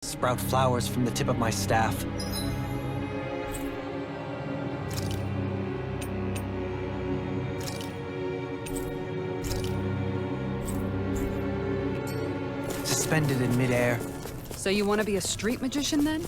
Sprout flowers from the tip of my staff. Suspended in midair. So you want to be a street magician then?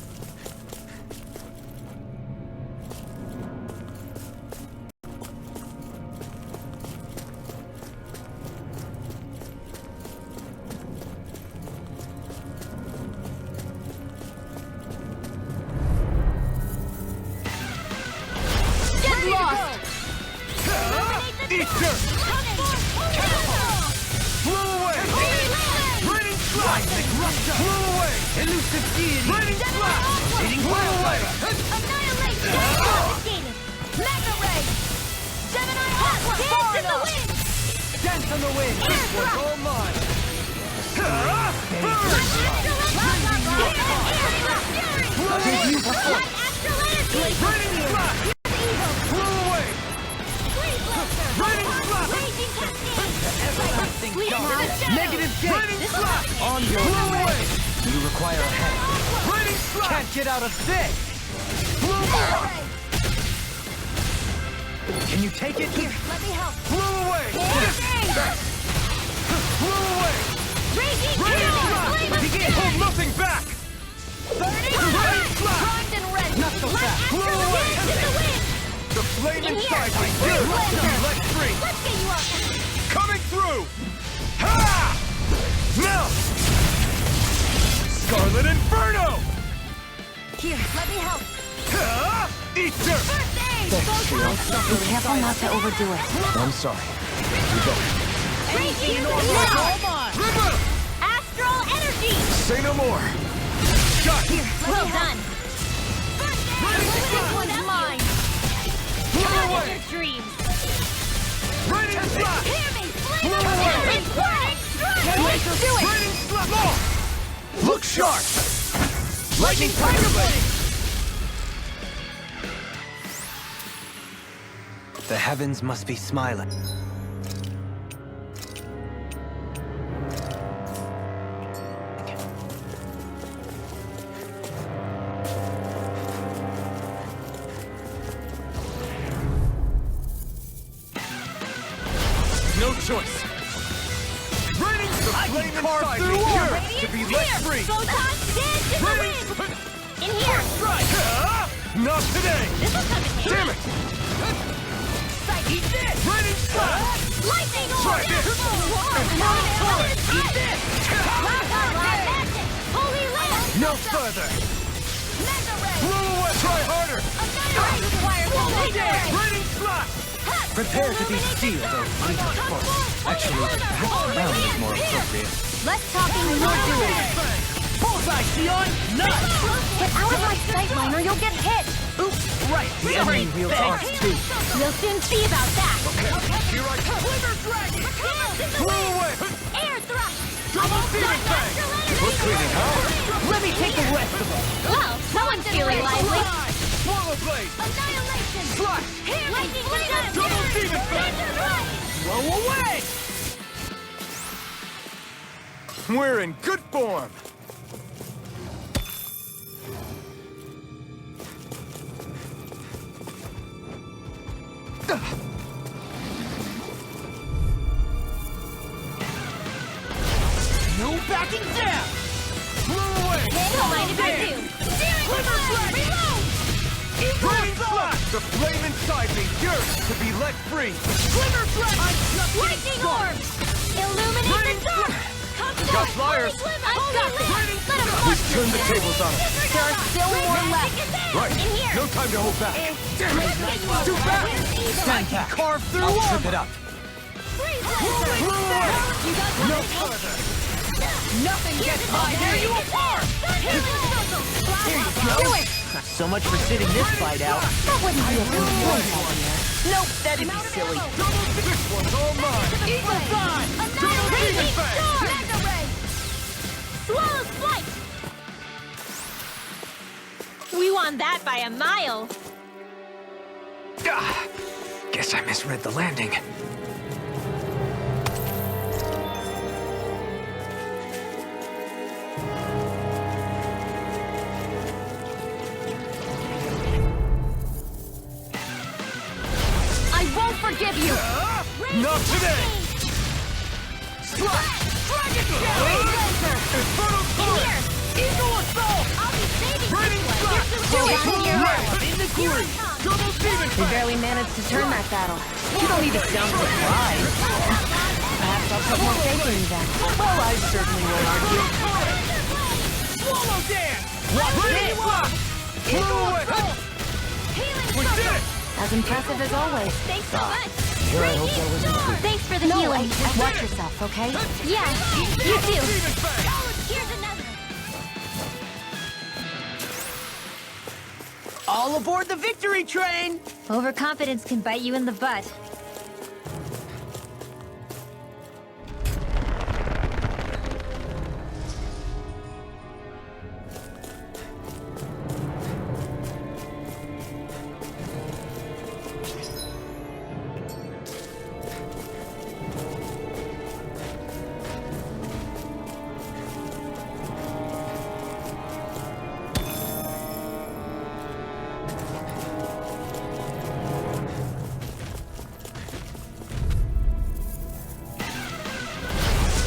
You require a head. Can't get out of this! Can you take it? Here, let me help. Blow away! Blow away! Raging Begin! Hold nothing back! Burning primed and ready. Not so fast. Blow away! The flame In here. inside me yearns to be let free! Let's get you out. Coming through! Ha! Melt! Scarlet Inferno! Here, let me help. Ha! Eater! First aid. Be careful not to overdo it. I'm sorry. You go. Raging River! Astral energy. Say no more! Shot! Well done. This one's mine. Blow away! Your dreams. Raining slap! Hear me. Flame Blow of away. energy. Let's do it. Raining slap! More! Look sharp! Lightning Tiger Blade! The heavens must be smiling. No choice! Raining the flame inside me yearns to be let free! Photons dance in the wind. In here. Strike! Not today! This will come in handy. Damn it! Eat this. Raining slap! Lightning orb. Try this. Eat this. Holy land. No further! Mega ray. Blow away! Try harder! Another requires mega ray. Raining slap! Prepare to be sealed, oh fleeting foe. Actually, perhaps around is more appropriate. Less talking, more doing. Bullseye, Shionne! Nuts! Get out of my sight line or you'll get hit. Oops, right, the enemy wields arts too. We'll soon see about that. Here I come! Wither dragon. Blow away! Air thrust. Double demon fang! Look cleaning, huh? Let me take the rest of them. Well, someone's feeling lively. Swallow blade! Annihilation. Slash! Lightning blade. Double demon fang! Blow away! We're in good form! No backing down! Blow away! Don't mind if I do. Reload. Raining slash! The flame inside me yearns to be let free! Glitter dragon. Lightning orb. Illuminate the dark. Got flyers! I've got this. Let 'em We've turned the tables on him! There are still more left. Right! In here. No time to hold back! Damn it! Too fast! Stand back! Carve through! I'll trip it up! Blow away! No further! Nothing gets by! Tear you apart! Here you Do it! So much for sitting this fight out. That wouldn't be a good idea. Nope, that'd be silly. This one's all mine! Eagle's eye! Double demon fang! Mega ray! Swallow's flight! We won that by a mile. Ah, guess I misread the landing. Not today! Slash! Dragon Shell! Infernal Torrent! Eagle Assault! I'll be saving Raining this one! Slash! Here's the Red in the green! Double Demon We Fang! barely managed to turn that battle. You don't need to sound surprised. Perhaps I'll put more faith in you then. Well, I certainly won't argue. Swallow Dance! Raining Slash! Flew away! We did it! As impressive as always. Thanks so much! Here I hope that was improved. Thanks for the No, healing. watch yourself, okay? Yeah, you too. Demon Fang! Here's another. All aboard the victory train! Overconfidence can bite you in the butt.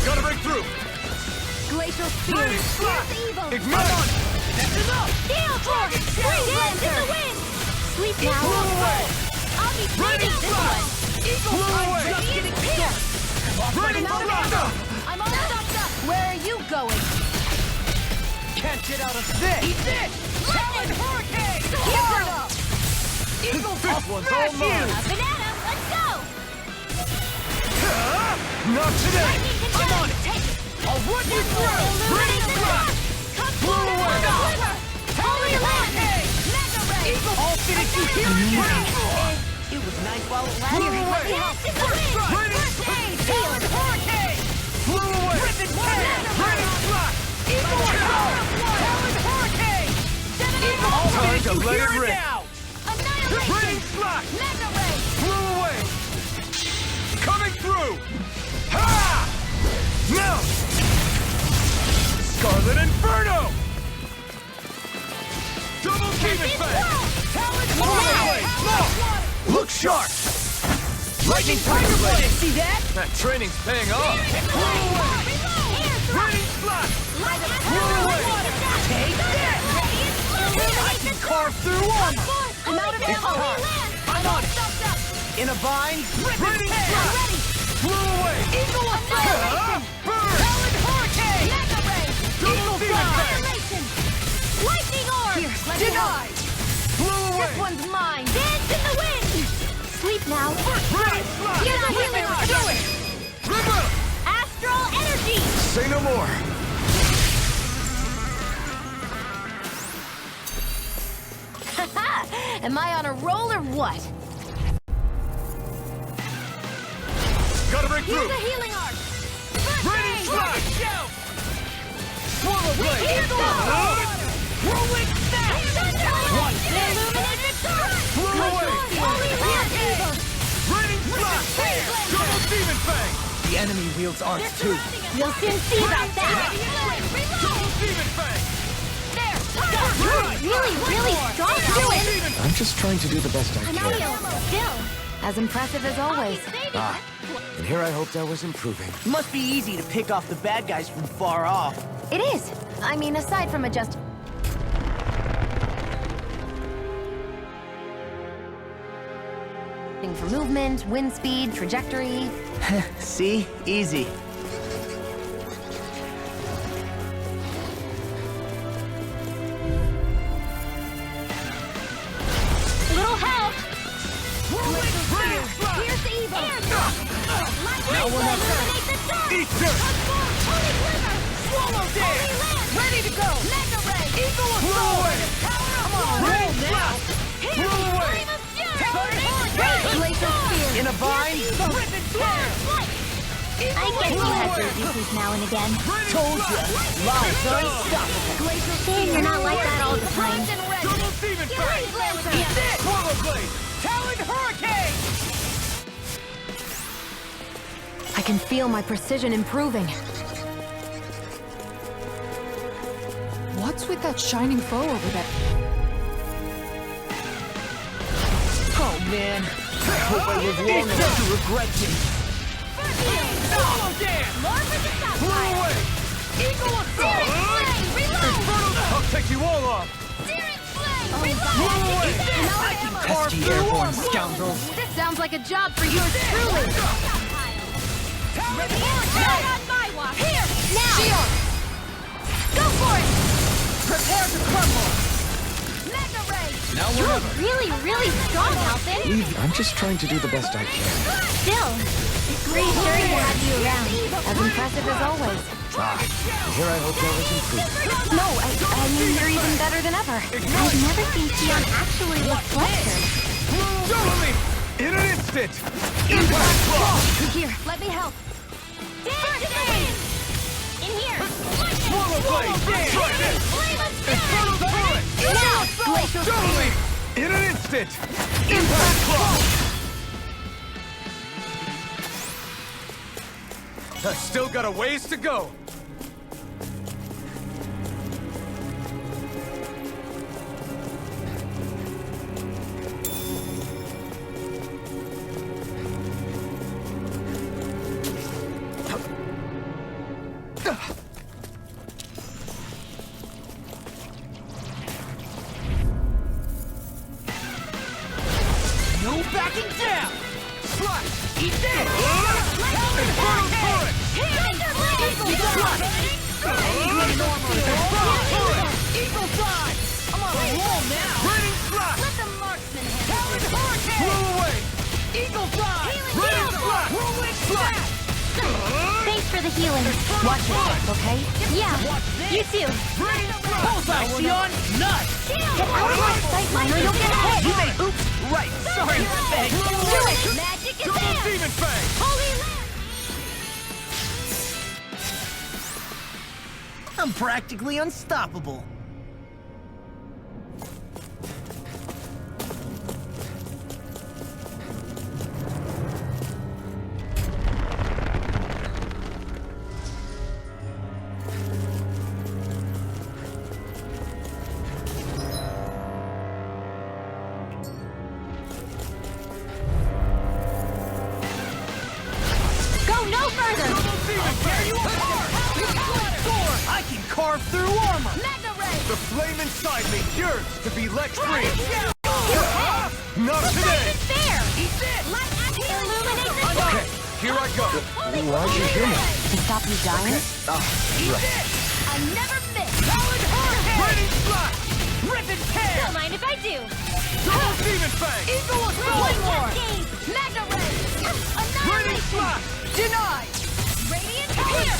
Gotta break through! Glacial Raining Spear. Slash! evil. Ignite! That's enough! Gale Dragon Shell! Dance in the wind! Sleep now. Flew away! I'll be saving this one. Flew away! Just getting started! Raining Slash! I'm all stopped up. Where are you going? Can't get out of this! Eat this! Talon Hurricane! Hard! Eagle This one's all mine! A banana. Let's go. Not today! I'm on it. Take it. I'll run you through! Illuminate the dark. Come forward. Holy Land. Mega Ray. All fitted to here now! It was nice while it lasted. Dance in the wind. Raining First aid. Talon Hurricane! Flew away! Rippin' Tail! Raining Slash! Eagle Assault! Talon Hurricane! All time to let it rip! Now! Annihilation. Raining Slash! Mega Ray. Flew away! Coming through! Ha! Now! Scarlet Inferno! Double Demon Fang! Talon Longplay! Hurricane! Look sharp! Lightning Tiger Blade! See that? That training's paying off! Flew away! Raining Slash! Flew away! Take this! I can carve through one! I'm out of ammo. I'm on it! In a bind, Raining Rippin' Slash! Tail! Flew away! Eagle Assault! Burn! Talon Hurricane! Mega Ray. Double Demon Fang! Annihilation. Lightning Orb. Here, let me Denied! Flew away! This one's mine. Dance in the wind. Sleep now. Raining Slash! Here's a healing orb. Do it! River! Astral energy. Say no more! Am I on a roll or what? Gotta break Here's through! a healing orb. Raining Slash! Shout! Swallow Blade! Rolling Snap! One. Illuminate the dark. Flew away! Holy Land. Raining Slash! Double Demon Fang! The enemy wields arts too. We'll soon see about that. Double Demon Fang! Really strong. Double Demon I'm just trying to do the best I I'm can. out still. As impressive as always. Ah, and here I hoped I was improving. Must be easy to pick off the bad guys from far off. It is. I mean, aside from adjusting for movement, wind speed, trajectory. See? Easy. Little help. Raining Slash! Here's the evil. Lightning we'll have illuminate the dark. Eat dirt! Transform. Holy River. Swallow Holy Dance! Land. Ready to go! Mega Ray. Eagle Flew Assault! away! Come on, Raining roll now! Slash! Here's Flew the away! flame of fury. Talon Hurricane! Glacial Spear. In a bind, Evil. Rippin' Tail! I guess you have your uses now and again. Told ya! Lives unstoppable! Shame you're not like that all the time. Double Demon Fang! Eat this! Swallow Blade! Talon Hurricane! I can feel my precision improving. What's with that shining foe over there? Oh man, I hope I live long enough to regret this. Solo dance! More for the top Blow side. away! Eagle assault! Flame, reload! I'll take you all off! Searing flame, Blow away! reload! Carve SG through airborne armor! scoundrels. This sounds like a job for yours truly. Not on my watch. Here, now! Shionne! Go for it! Prepare to crumble! Mega ray! Now or You're never. really strong, Alphen. I'm just trying to do the best I can. Still, it's reassuring to have you around. As impressive as always. Here I hope there was improvement. No, I mean you're even better than ever. I've never seen Shionne actually look flustered. Totally! In an instant! Impact block! Here, let me help. Dance in the wind! In here! Swallow blade! Try this! Infernal turret! Now! Glacial Totally! In an instant! Impact block! I still got a ways to go! No backing down! Slash! Eat this! Infernal turret! Infernal turret! Eagle fly! I'm on a roll now! Raining slash! Let the marksman Talon handle it. Blow away! Eagle fly! Raining slash! Whirlwind Slash! Thanks for the healing. Watch it, okay? Yeah, you too. Raining slash! Bullseye, Shionne! Nice! Get out of my sight, Minor, you'll get hit! You may... Oops! Right! Sorry, Fang! Do it! Magic is Double there! demon fang! Holy land! I'm practically unstoppable. Go no further! I can carve through armor! Mega ray! The flame inside me yearns to be let free! You Not today! It's there! Eat this! Light action! Illuminate the dark! Okay, here I go! Why'd you hear me? To stop you dying? I never miss! Talon hurricane! Raining slash! Rip and tear! Don't mind if I do! Double demon fang! Eagle one more! Mega ray! Raining Annihilation! slash! Denied! Radiant here!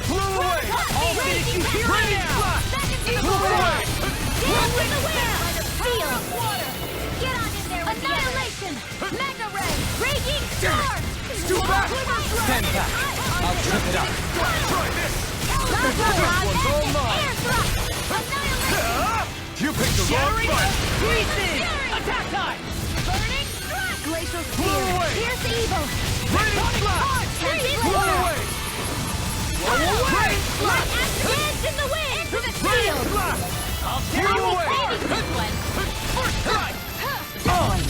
Blow away! I'll finish you here Raining now! slash! Back into the Blow water! away! Dance in the wind! Feel water! Get on in there with Annihilation! Mega ray! Raging storm! Stu back! Stand back. I'll trip it up. Try this! This one's all mine. Air thrust! Annihilation! You picked the wrong Shattering fight! pieces! Attack time! Burning strike! Glacial Blow spear! away! Here's the evil! Raining slash! Tempting Blow water! away! Raining slash! Dance in the wind! Into the Raining field! slash! I'll Blow away! saving this one! First strike!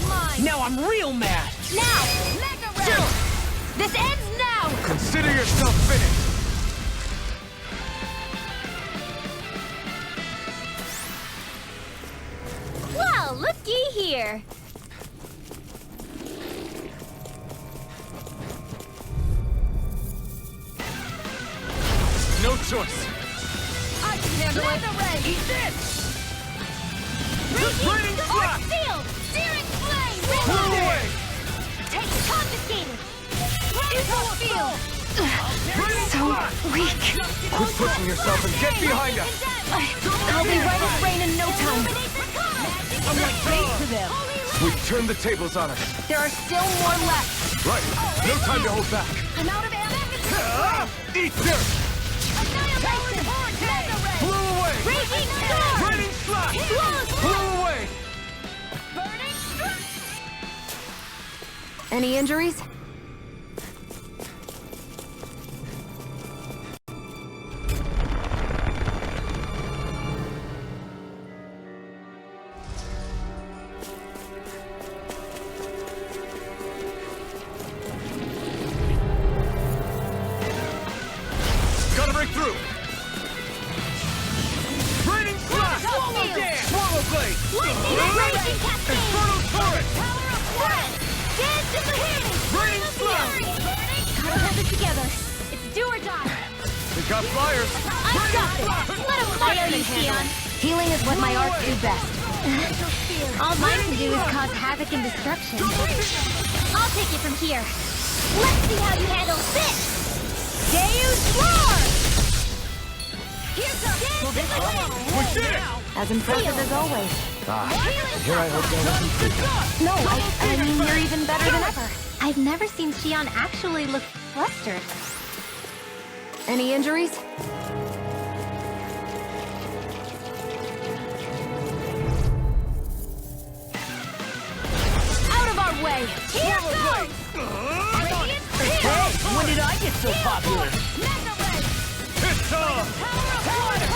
Mine! Now I'm real mad! Now! Mega ray! This ends now! Consider yourself finished! Well, looky here! No choice! I can handle it! Mega ray! Eat this! Raining slash! Field! Searing flame! Blow Reload! away! Take confiscated! Eagle field! Raining So slash! weak. Quit pushing yourself and get behind us! I'll be right as rain in no time. I'm like bait to them! We've turned the tables on us. There are still more left. Right, no time to hold back. I'm out of ammo! Eat dirt! Annihilation! Mega ray! Blow away! Raging storm! Raining slash! Blows Blow away! burning strike! Any injuries? Raging cascade! Inferno turret! Power of water! Dance in the heat! Raining Fury! Gotta hold it together. It's do or die. We got flyers! I've got this! Let him fire you, Shionne! Healing is what my arts do best. All mine can do is cause havoc and destruction. I'll take it from here. Let's see how you handle this! Deus Roar! Here comes Dance in the wind! We did it! As impressive as always. Here I hope that wasn't creepy. No, I mean, you're even better than ever. I've never seen Shionne actually look flustered. Any injuries? Out of our way! Here goes! Radiant Hey, when did I get so popular? Mega Ray! It's on! Power of water!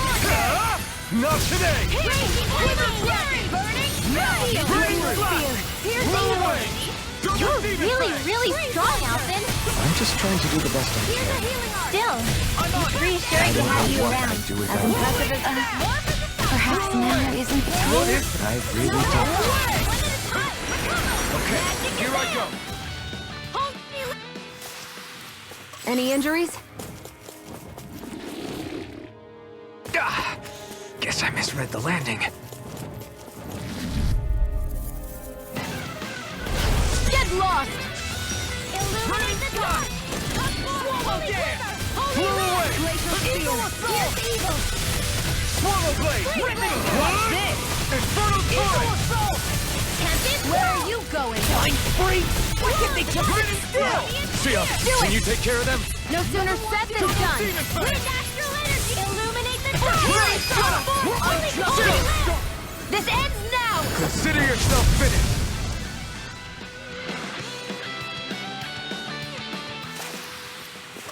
Not today! Raging Fury! Burning Radiant! Raining flash! Here's Blow away! You're really strong, Alphen! I'm just trying to do the best I Here's a can. healing art! Still, it's reassuring to have you What around. I do with As that. impressive as perhaps now isn't the time. I really don't. Okay, here I go! Any injuries? Ah, guess I misread the landing. Get lost! Illuminate the dark! Swallow dance! Blow away! Eagle assault! Here's evil! Swallow blade! What's this? Inferno turret! Tempest? Where are you going? Mind freak! Why can't they just sit still? Shionne, can you take care of them? No sooner said than done! Demon Fang! Bring astral energy! Illuminate the dark! Only go! This ends now! Consider yourself finished!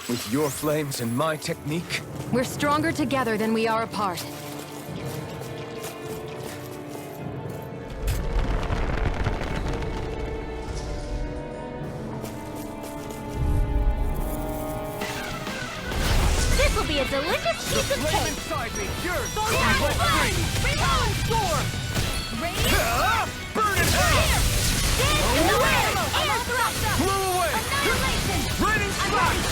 With your flames and my technique, We're stronger together than we are apart. This will be a delicious piece of flame cake! inside me, yours! Power storm! Radiant! Burn in hell! Dance in the wind! Air thrust! Blow away! Annihilation! Raining flash!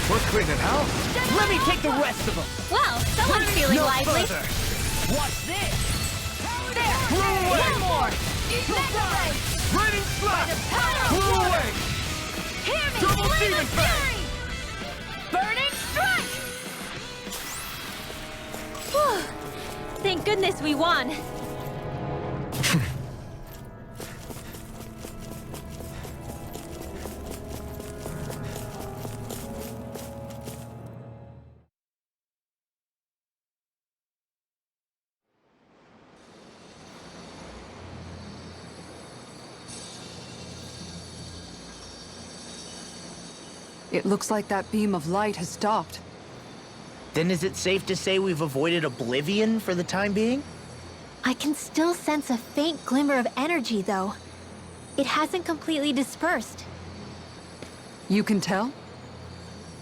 We're cleaning house! Let me take the rest of them. Well, someone's feeling No lively. further! What's this? There! Blow away! One more! Mega Ray! Raining flash! Power of Blow water! away! Hear me! Double Flame demon of fang! fury! Burning strike! Whew. Thank goodness we won. It looks like that beam of light has stopped. Then is it safe to say we've avoided oblivion for the time being? I can still sense a faint glimmer of energy, though. It hasn't completely dispersed. You can tell?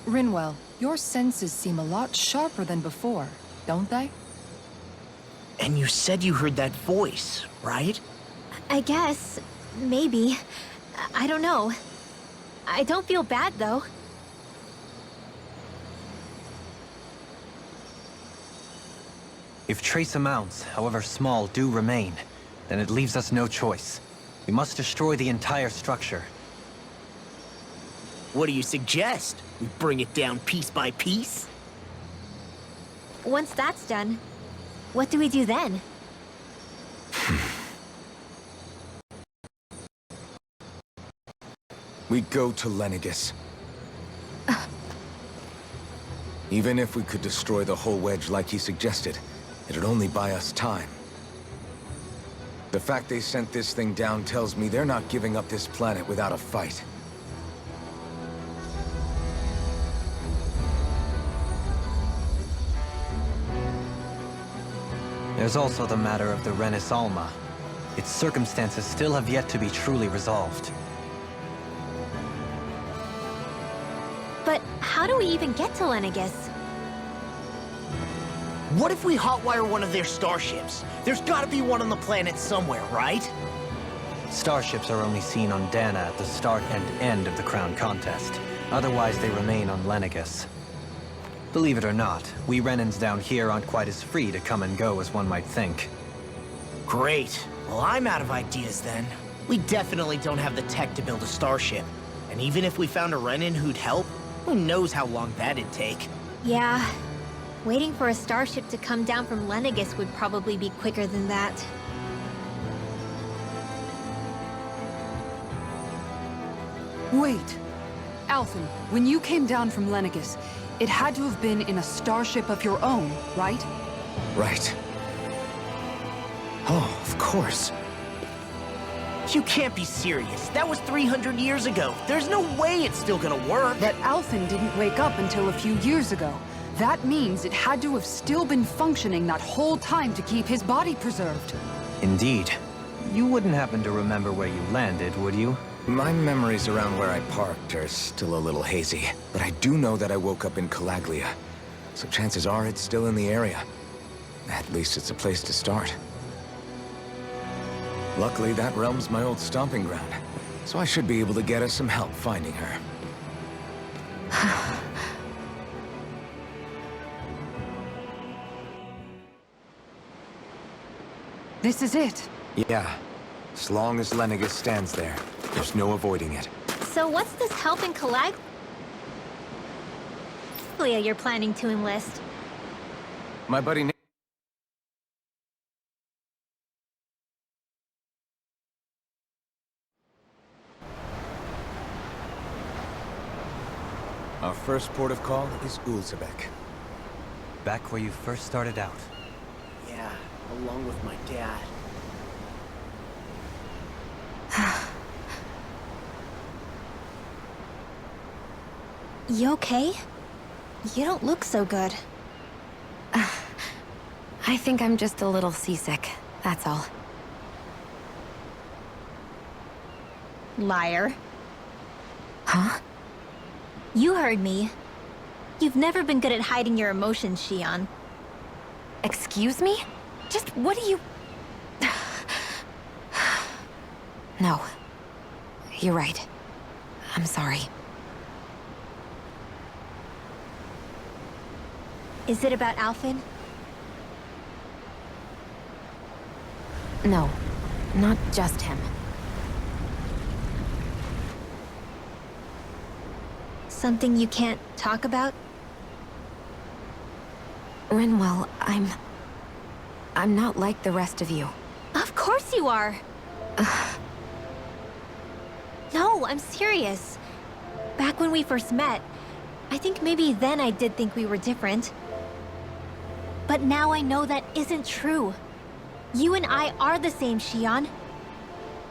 Rinwell, your senses seem a lot sharper than before, don't they? And you said you heard that voice, right? I guess. Maybe. I don't know. I don't feel bad, though. If trace amounts, however small, do remain, then it leaves us no choice. We must destroy the entire structure. What do you suggest? We bring it down piece by piece? Once that's done, what do we do then? We go to Lenegis. Even if we could destroy the whole wedge like he suggested, it'd only buy us time. The fact they sent this thing down tells me they're not giving up this planet without a fight. There's also the matter of the Renis Alma. Its circumstances still have yet to be truly resolved. But how do we even get to Lenegis? What if we hotwire one of their starships? There's gotta be one on the planet somewhere, right? Starships are only seen on Dahna at the start and end of the Crown Contest. Otherwise, they remain on Lenegis. Believe it or not, we Renans down here aren't quite as free to come and go as one might think. Great. Well, I'm out of ideas then. We definitely don't have the tech to build a starship. And even if we found a Renan who'd help, who knows how long that'd take. Yeah. Waiting for a starship to come down from Lenegis would probably be quicker than that. Wait. Alphen, when you came down from Lenegis, it had to have been in a starship of your own, right? Right. Oh, of course. You can't be serious. That was 300 years ago. There's no way it's still gonna work. But Alphen didn't wake up until a few years ago. That means it had to have still been functioning that whole time to keep his body preserved. Indeed. You wouldn't happen to remember where you landed, would you? My memories around where I parked are still a little hazy, but I do know that I woke up in Calaglia, so chances are it's still in the area. At least it's a place to start. Luckily, that realm's my old stomping ground, so I should be able to get us some help finding her. This is it. Yeah, as long as Lenegis stands there, there's no avoiding it. So what's this help in Calaglia you're planning to enlist? My buddy Our first port of call is Ulzebek. Back where you first started out. Yeah, along with my dad. You okay? You don't look so good. I think I'm just a little seasick, that's all. Liar. Huh? You heard me. You've never been good at hiding your emotions, Shionne. Excuse me? Just what do you... No. You're right. I'm sorry. Is it about Alphen? No. Not just him. Something you can't talk about? Rinwell, I'm not like the rest of you. Of course you are! No, I'm serious. Back when we first met, I think maybe then I did think we were different. But now I know that isn't true. You and I are the same, Shionne.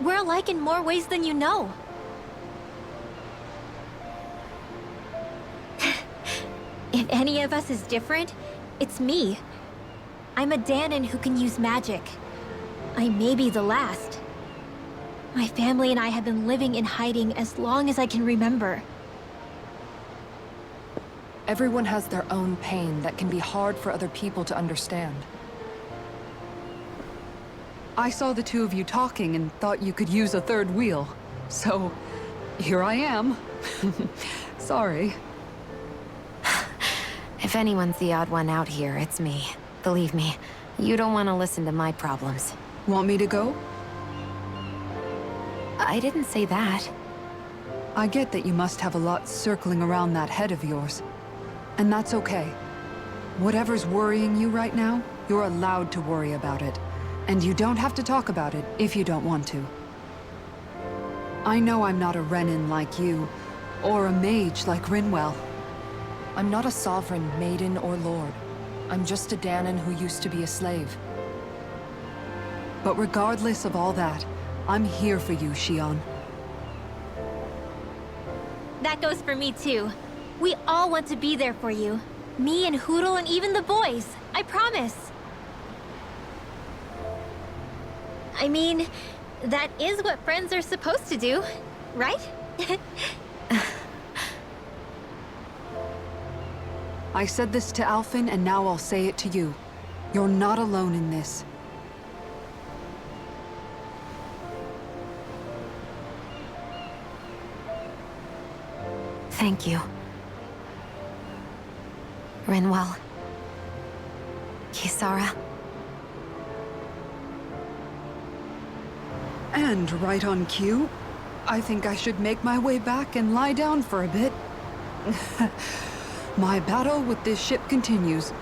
We're alike in more ways than you know. If any of us is different, it's me. I'm a Dahnan who can use magic. I may be the last. My family and I have been living in hiding as long as I can remember. Everyone has their own pain that can be hard for other people to understand. I saw the two of you talking and thought you could use a third wheel. So, here I am. Sorry. If anyone's the odd one out here, it's me. Believe me, you don't want to listen to my problems. Want me to go? I didn't say that. I get that you must have a lot circling around that head of yours. And that's okay. Whatever's worrying you right now, you're allowed to worry about it. And you don't have to talk about it if you don't want to. I know I'm not a Renan like you, or a mage like Rinwell. I'm not a sovereign, maiden, or lord. I'm just a Dahnan who used to be a slave. But regardless of all that, I'm here for you, Shionne. That goes for me too. We all want to be there for you. Me and Hootle and even the boys. I promise. I mean, that is what friends are supposed to do, right? I said this to Alphen, and now I'll say it to you. You're not alone in this. Thank you. Rinwell. Kisara. And right on cue, I think I should make my way back and lie down for a bit. My battle with this ship continues.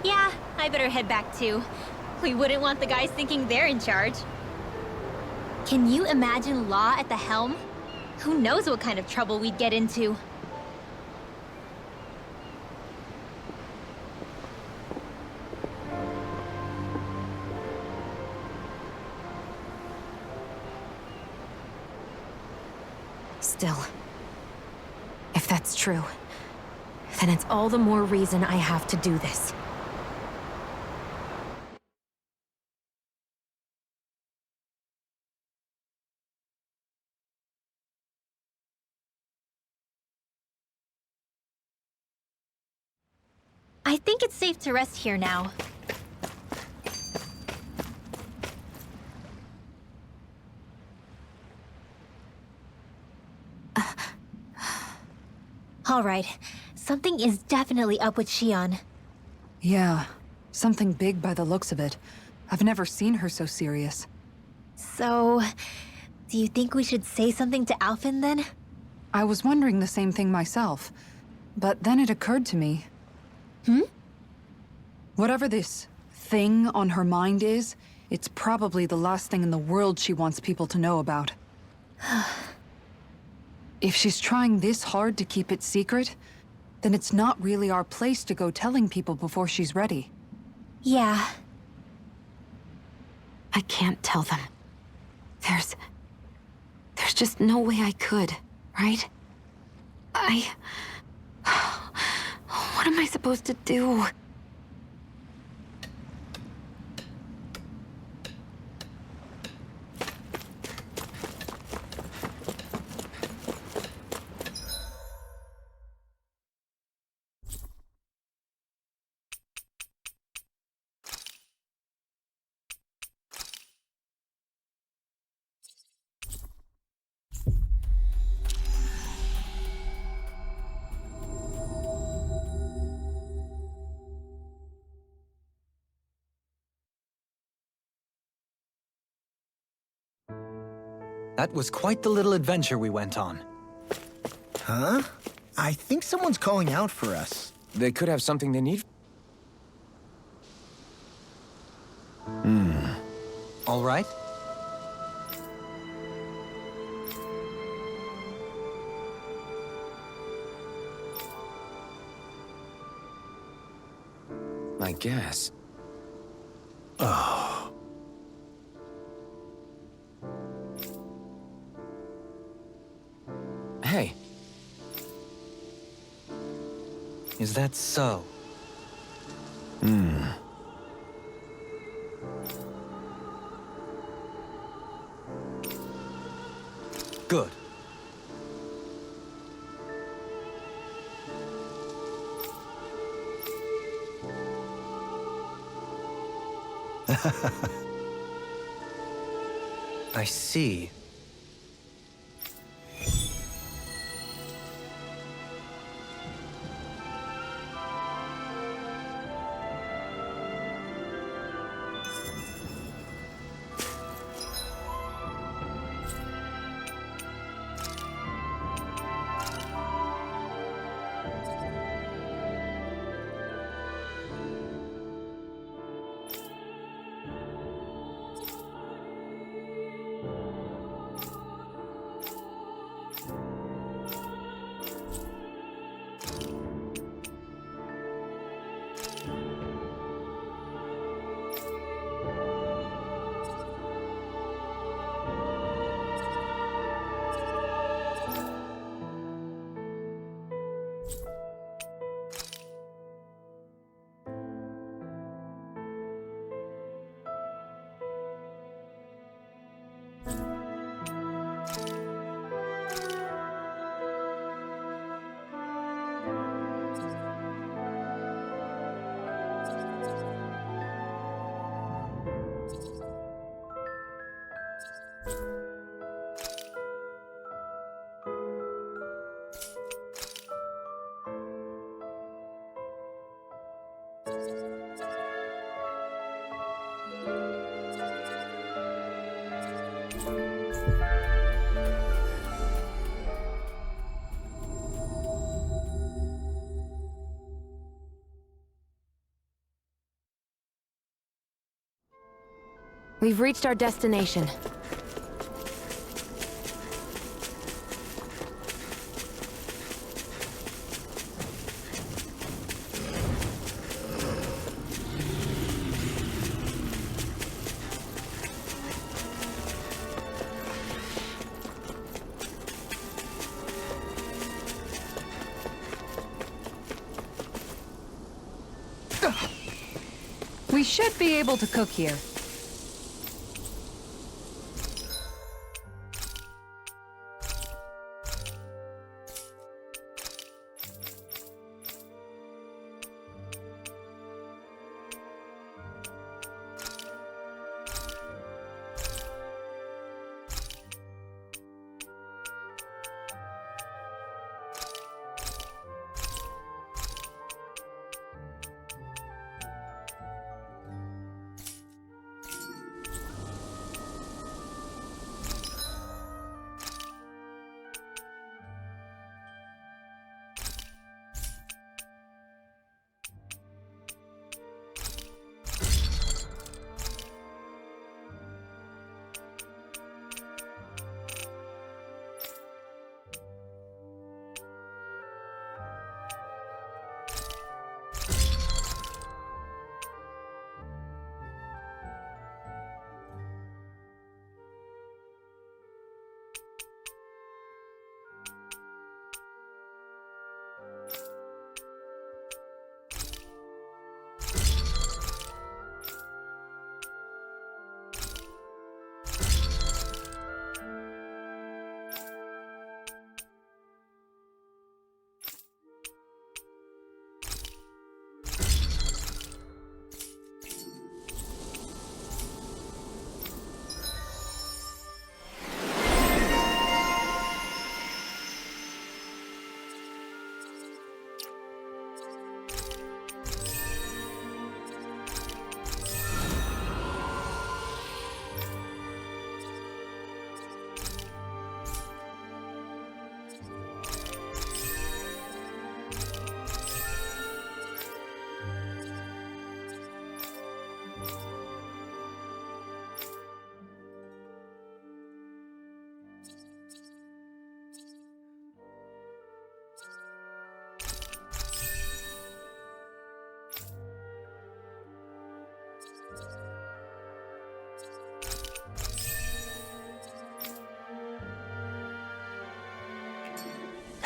Yeah, I better head back too. We wouldn't want the guys thinking they're in charge. Can you imagine Law at the helm? Who knows what kind of trouble we'd get into? Still, if that's true, then it's all the more reason I have to do this. I think it's safe to rest here now. All right, something is definitely up with Shionne. Yeah, something big by the looks of it. I've never seen her so serious. So, do you think we should say something to Alphen then? I was wondering the same thing myself, but then it occurred to me. Whatever this thing on her mind is, it's probably the last thing in the world she wants people to know about. If she's trying this hard to keep it secret, then it's not really our place to go telling people before she's ready. Yeah. I can't tell them. There's just no way I could, right? What am I supposed to do? That was quite the little adventure we went on. Huh? I think someone's calling out for us. They could have something they need. All right? I guess. Hey. Is that so? Good. I see. We've reached our destination. We should be able to cook here.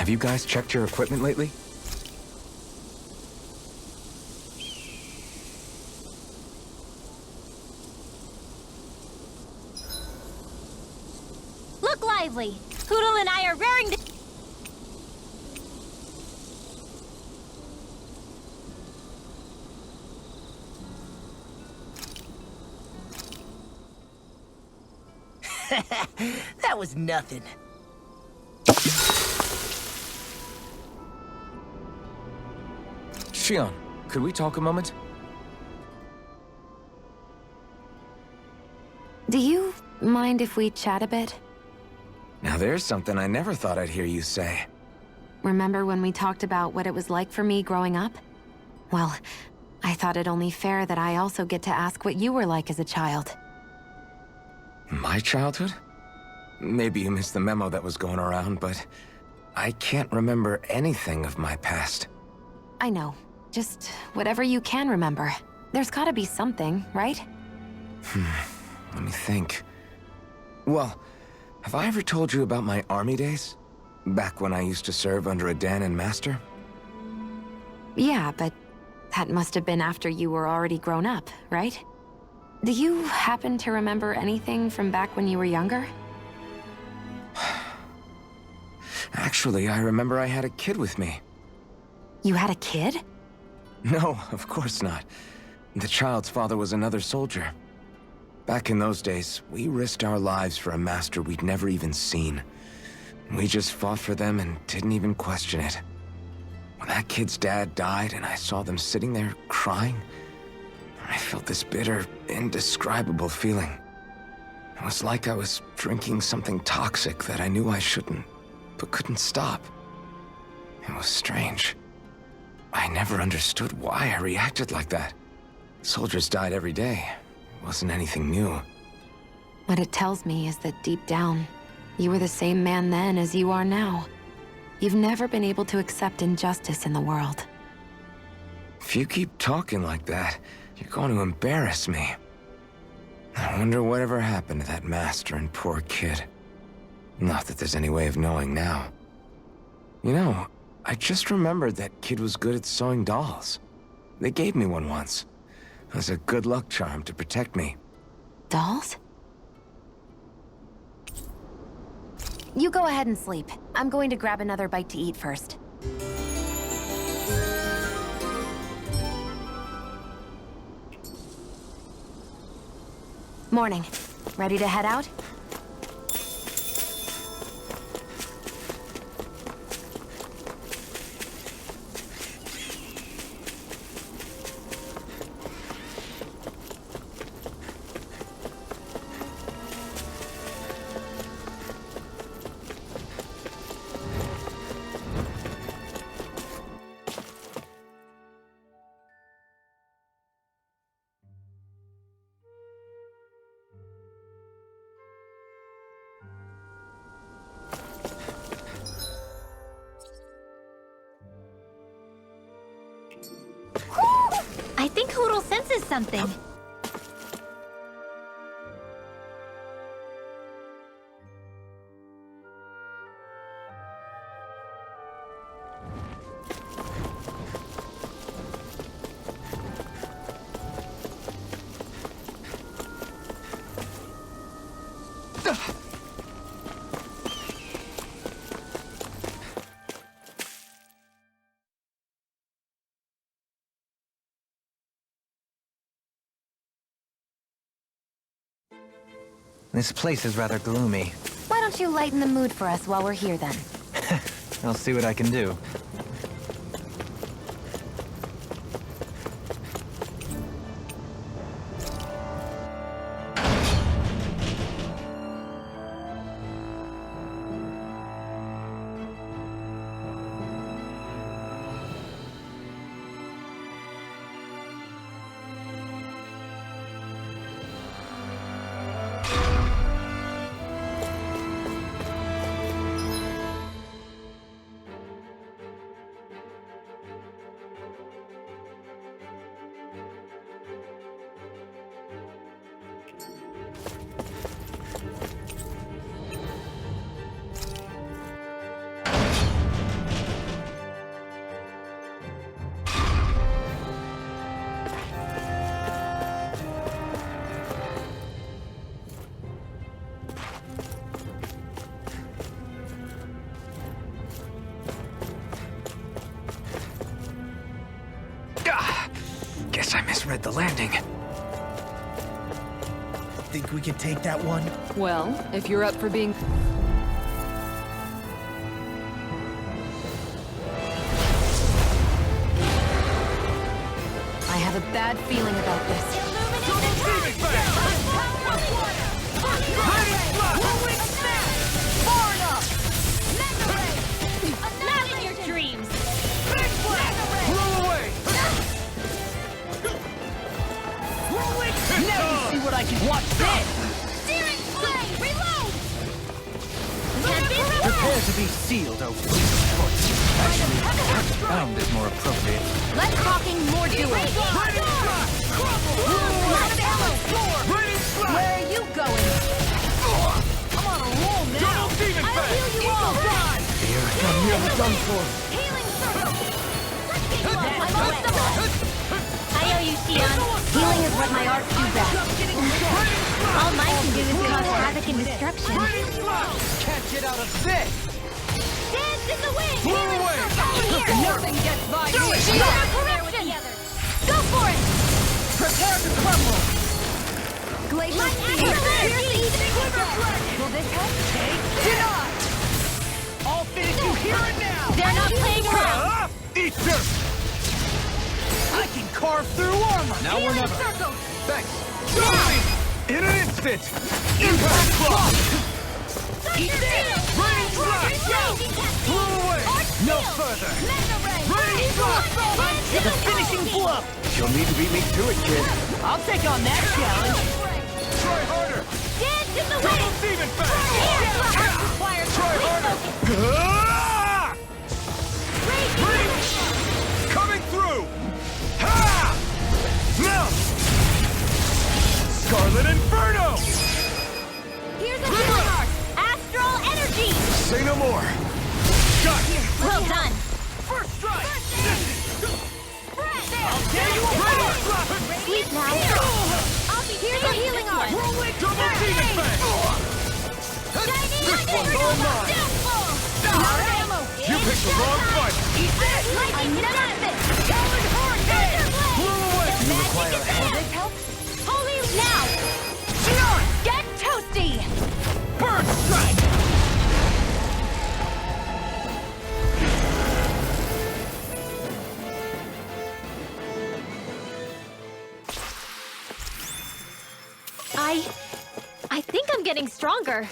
Have you guys checked your equipment lately? Look lively! Poodle and I are raring to... That was nothing. Shionne, could we talk a moment? Do you mind if we chat a bit? Now there's something I never thought I'd hear you say. Remember when we talked about what it was like for me growing up? Well, I thought it only fair that I also get to ask what you were like as a child. My childhood? Maybe you missed the memo that was going around, but I can't remember anything of my past. I know. Just whatever you can remember. There's gotta be something, right? Let me think. Well, have I ever told you about my army days? Back when I used to serve under a Dahnan master? Yeah, but that must have been after you were already grown up, right? Do you happen to remember anything from back when you were younger? Actually, I remember I had a kid with me. You had a kid? No, of course not. The child's father was another soldier. Back in those days, we risked our lives for a master we'd never even seen. We just fought for them and didn't even question it. When that kid's dad died and I saw them sitting there crying, I felt this bitter, indescribable feeling. was like I was drinking something toxic that I knew I shouldn't, but couldn't stop. It was strange. I never understood why I reacted like that. Soldiers died every day. It wasn't anything new. What it tells me is that deep down, you were the same man then as you are now. You've never been able to accept injustice in the world. If you keep talking like that, you're going to embarrass me. I wonder whatever happened to that master and poor kid. Not that there's any way of knowing now. You know, I just remembered that kid was good at sewing dolls. They gave me one once. It was a good luck charm to protect me. Dolls? You go ahead and sleep. I'm going to grab another bite to eat first. Morning. Ready to head out? I think Hoodle senses something. This place is rather gloomy. Why don't you lighten the mood for us while we're here then? I'll see what I can do. Guess I misread the landing. Think we can take that one? Well, if you're up for being... I have a bad feeling about this. Not in your dreams! Now you see what I can watch this! Steering play! Reload! Can't be Prepare to be sealed, oh fleet of foot. Actually, bound is more appropriate. Less talking, more doing! Where are you going? I'm on a roll now! I'll heal you all! Here, I'm nearly done for. Healing circle! Let's get you up! I'm on the way! I owe you, Shionne. Healing is what my arts do best. All mine can do is cause havoc and destruction. Can't get out of this! Dance in the wind! Blow Healing away! circle! Here! Nothing gets by Do me. it! Shionne corruption! Go for it! Prepare to crumble! Glacial Light speed. Will this help? Denied! I'll finish you here and now! They're not playing around! Eat dirt! I can carve through armor! Now or never. Thanks! In an instant! Impact block! Eat this! Rain Slash! Blow away! No further! Rain Slash! The finishing blow! You'll need to beat me to it, kid. I'll take on that challenge. Try harder! Dance in the Double wind! demon fang! Requires Try harder! Ah! Coming through! Ha! Now! Scarlet Inferno! Here's a healing arc! Astral energy! Say no more. Got it! Well done! First strike! I'll tear you apart! Sleep now! Here's a healing arc! Double demon fang! This one's all mine! You picked the wrong fight! Eat this! I'm not this! Coward hurricane! Blow away! You require help? Holy now! Shionne! Get toasty! Burn strike! I think I'm getting stronger.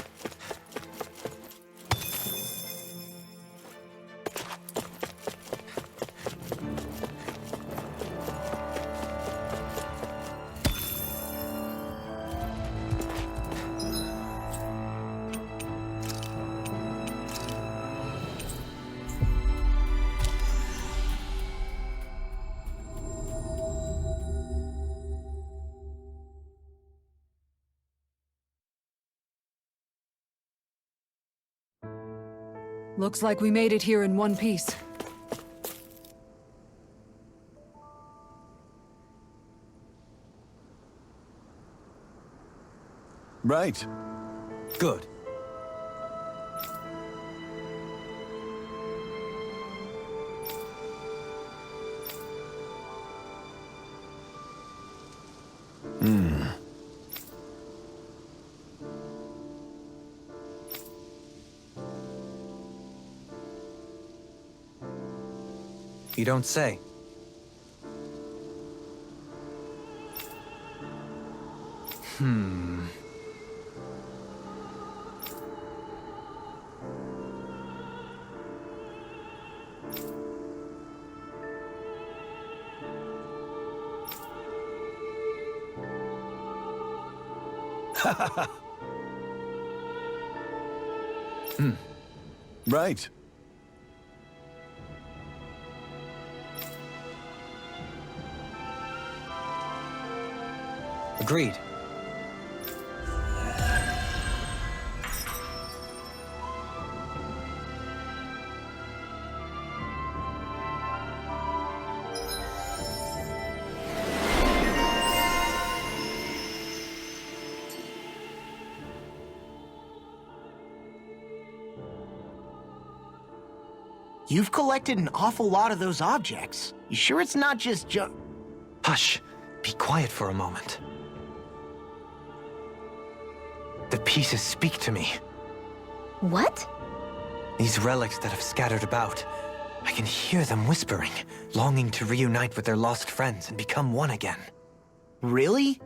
Looks like we made it here in one piece. Right. Good. You don't say. Right. Agreed. You've collected an awful lot of those objects. You sure it's not just junk? Hush. Be quiet for a moment. The pieces speak to me. What? These relics that have scattered about. I can hear them whispering, longing to reunite with their lost friends and become one again. Really?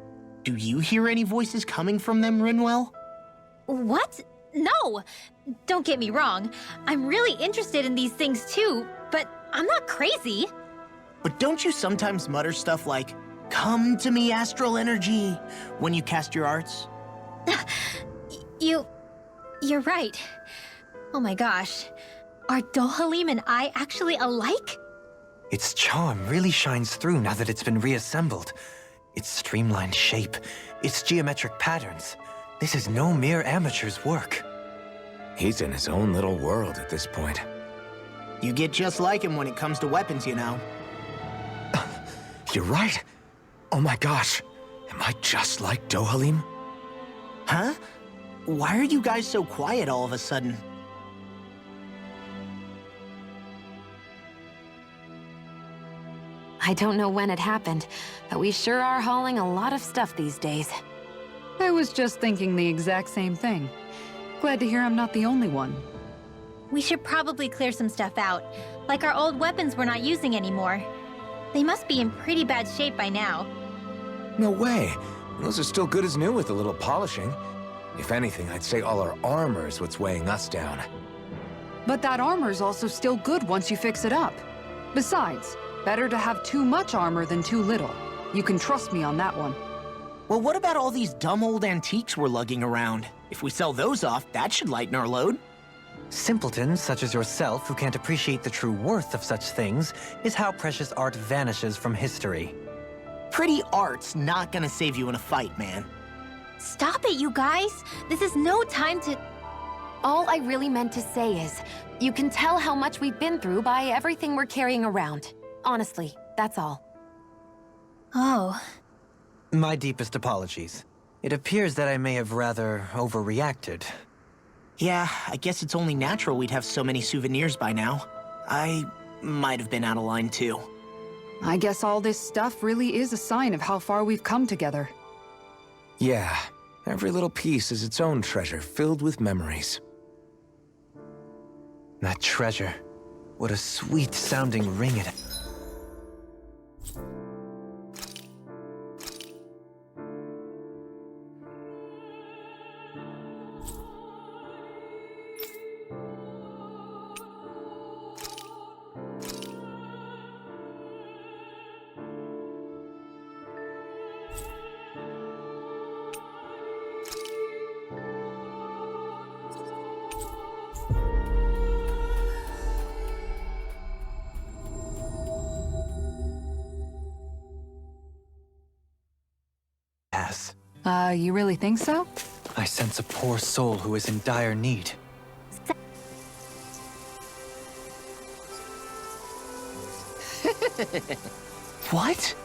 Do you hear any voices coming from them, Rinwell? What? No! Don't get me wrong. I'm really interested in these things too, but I'm not crazy. But don't you sometimes mutter stuff like, "Come to me, astral energy," when you cast your arts? You're right. Oh my gosh. Are Dohalim and I actually alike? Its charm really shines through now that it's been reassembled. Its streamlined shape, its geometric patterns. This is no mere amateur's work. He's in his own little world at this point. You get just like him when it comes to weapons, you know. You're right. Oh my gosh. Am I just like Dohalim? Huh? Why are you guys so quiet all of a sudden? I don't know when it happened, but we sure are hauling a lot of stuff these days. I was just thinking the exact same thing. Glad to hear I'm not the only one. We should probably clear some stuff out, like our old weapons we're not using anymore. They must be in pretty bad shape by now. No way. Those are still good as new with a little polishing. If anything, I'd say all our armor's what's weighing us down. But that armor's also still good once you fix it up. Besides, better to have too much armor than too little. You can trust me on that one. Well, what about all these dumb old antiques we're lugging around? If we sell those off, that should lighten our load. Simpletons such as yourself who can't appreciate the true worth of such things is how precious art vanishes from history. Pretty art's not gonna save you in a fight, man. Stop it, you guys! This is no time to... All I really meant to say is, you can tell how much we've been through by everything we're carrying around. Honestly, that's all. Oh. My deepest apologies. It appears that I may have rather overreacted. Yeah, I guess it's only natural we'd have so many souvenirs by now. I might have been out of line too. I guess all this stuff really is a sign of how far we've come together. Yeah, every little piece is its own treasure filled with memories. That treasure. What a sweet-sounding ring it... You really think so? I sense a poor soul who is in dire need. What?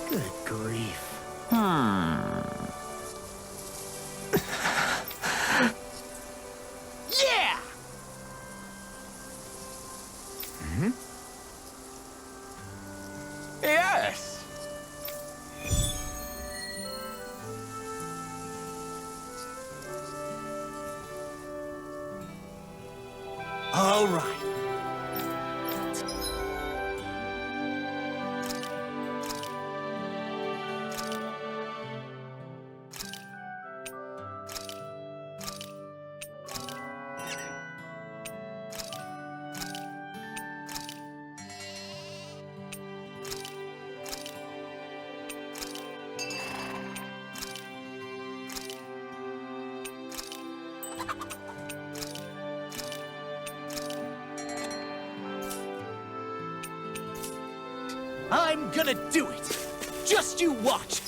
Good grief. Yeah! Yes! All right. I'm gonna do it! Just you watch!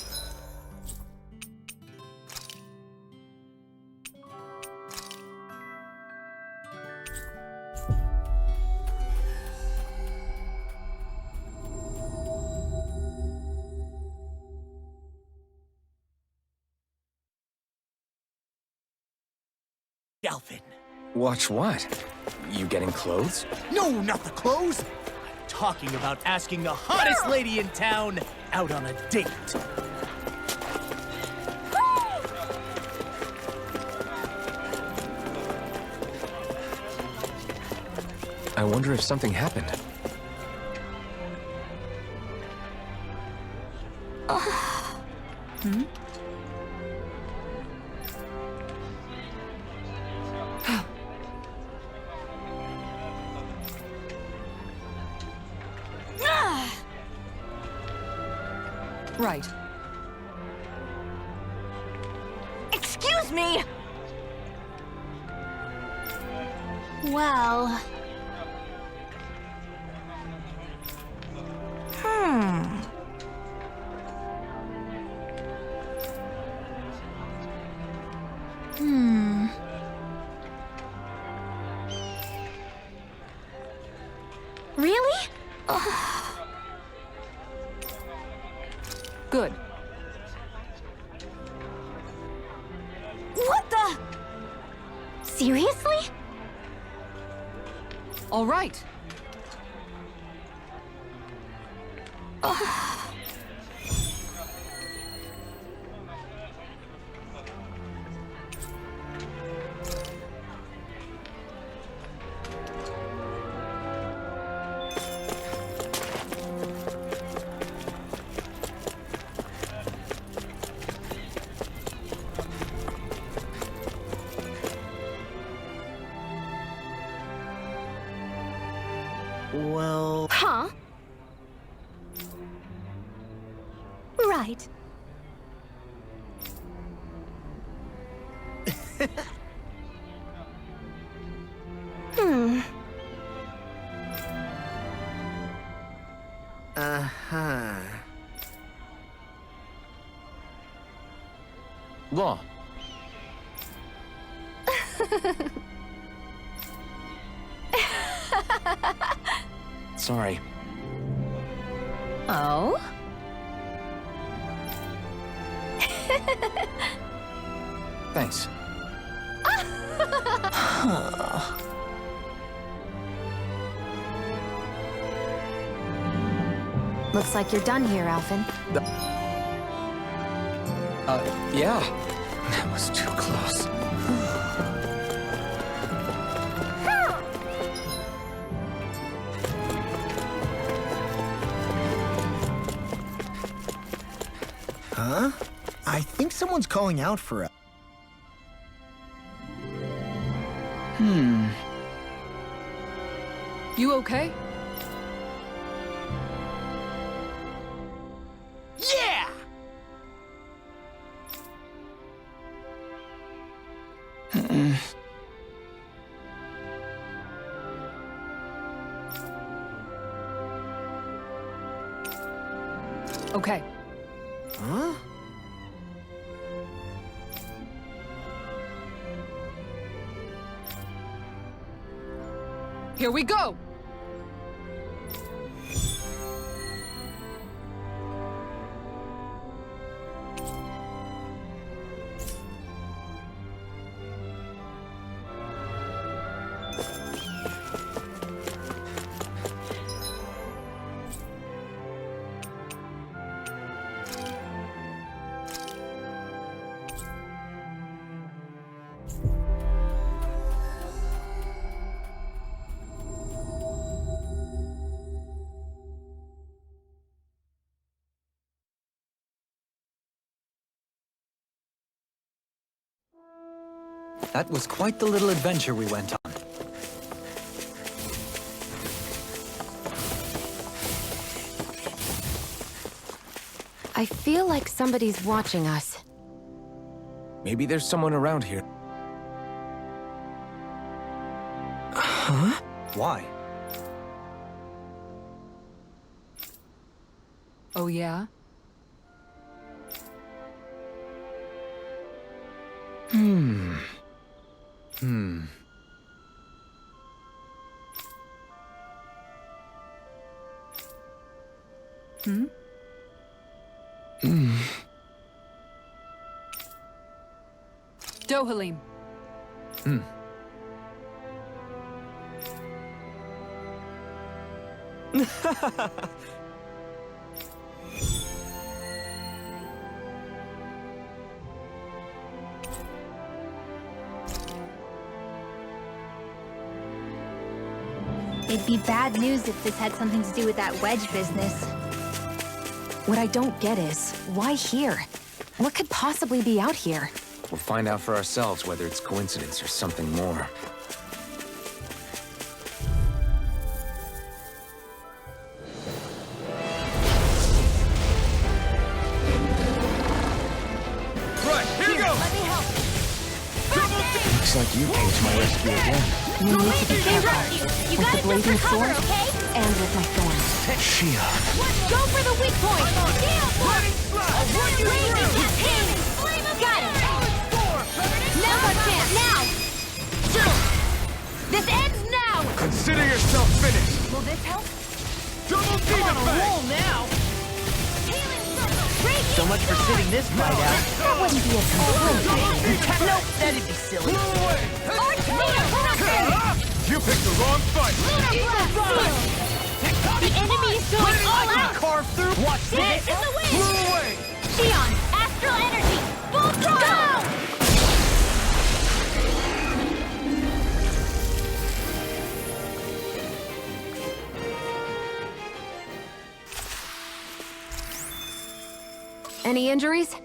Alphen. Watch what? You getting clothes? No, not the clothes! I'm talking about asking the hottest lady in town out on a date. I wonder if something happened. Right. Excuse me! Well... Really? Good. What the? Seriously? All right. right. Uh-huh. Law. Sorry. Oh? Thanks. Looks like you're done here, Alphen. Yeah. That was too close. Huh? I think someone's calling out for us. You okay? Yeah! Okay. Huh? Here we go! That was quite the little adventure we went on. I feel like somebody's watching us. Maybe there's someone around here. Huh? Why? Oh, yeah? Hmm. Dohalim. It'd be bad news if this had something to do with that wedge business. What I don't get is, why here? What could possibly be out here? We'll find out for ourselves whether it's coincidence or something more. Right, here you go! Let me help. Looks like you came to my rescue again. We need to be careful. You With gotta the blazing jump for cover, sword okay? and with my thorns. Shionne. Go for the weak point! Got it! Now's our chance! Now! This ends now! Consider yourself finished! Will this help? Double demon Roll now! So much for sitting this fight out. That wouldn't be a complete. Nope, that'd be silly. You picked the wrong fight! The enemy is going all out! Carve through. Watch This this. is the win! Blew away! Shionne, astral energy! Full throttle! Any injuries?